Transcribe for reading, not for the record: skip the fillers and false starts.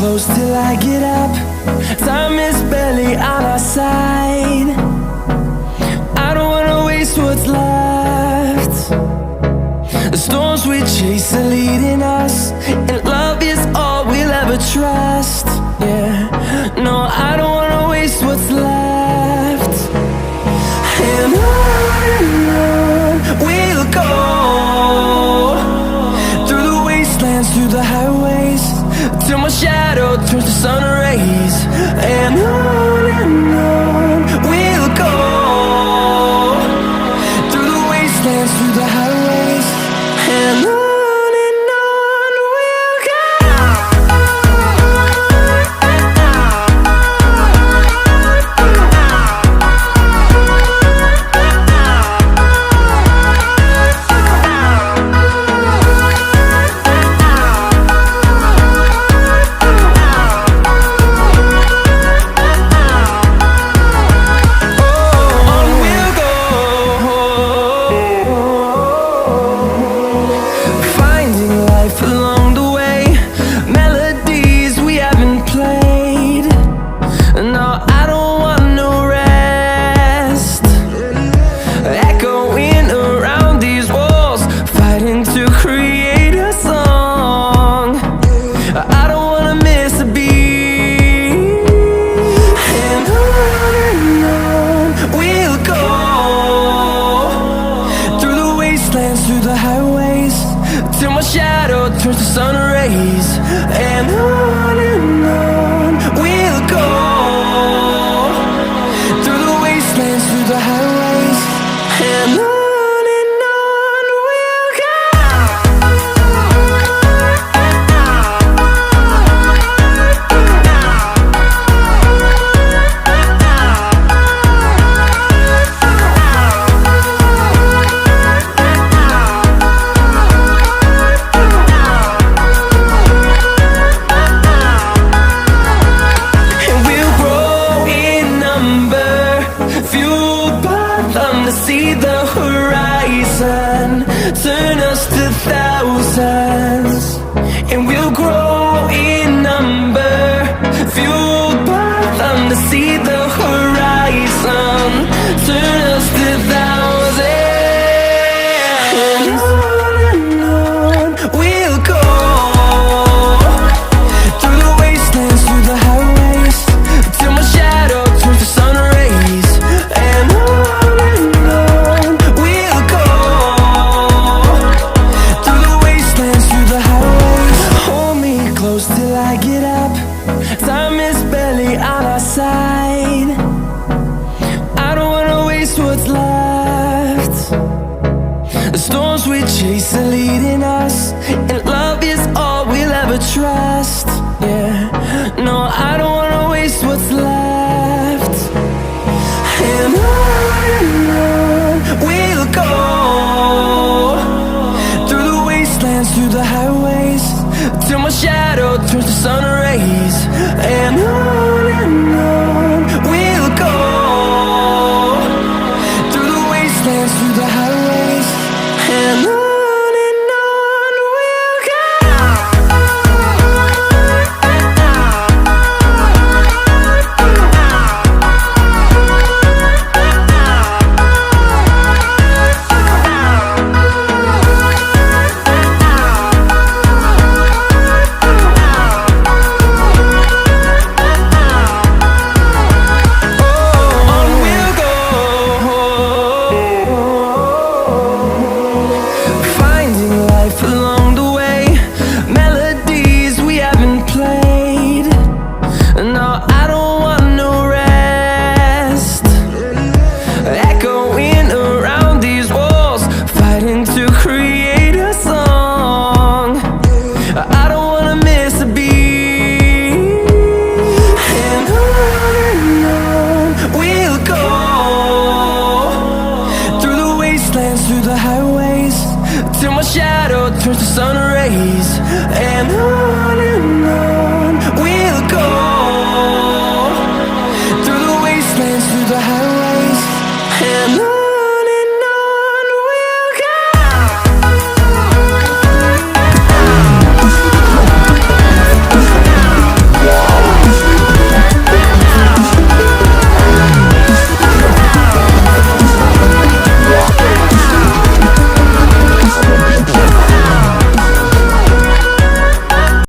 close till I get up. Time is barely on our side. I don't wanna waste what's left. The storms we chase are leading us, and love is all we'll ever trust. Yeah, no, I don't wanna waste what's left. And on we'll go, through the wastelands, through the highways, till my shadow turns to sun rays. And on we'll go, through the wastelands, through the highways, and on we'll go. Through the highways, till my shadow turns to sun rays. And on we'll go, through the wastelands, through the highways, and on we'll go. To see the horizon, turn us to thousands, and we'll grow in number, fueled by them. To see the horizon, turn us to thousands, and on we'll go, through the wastelands, through the highways, till my shadow turns to sun rays. And till I get up, time is barely on our side. I don't wanna waste what's left. The storms we chase are leading us, and love is all we'll ever trust. Yeah, no, I don't wanna waste what's left. And on we'll go, through the wastelands, through the highways, till my shadow turns to sun rays. And on we'll go, through the wastelands, through the highways, and on we'll go. Through the highways, till my shadow turns to sun rays. And on we'll go, through the wastelands, through the highways.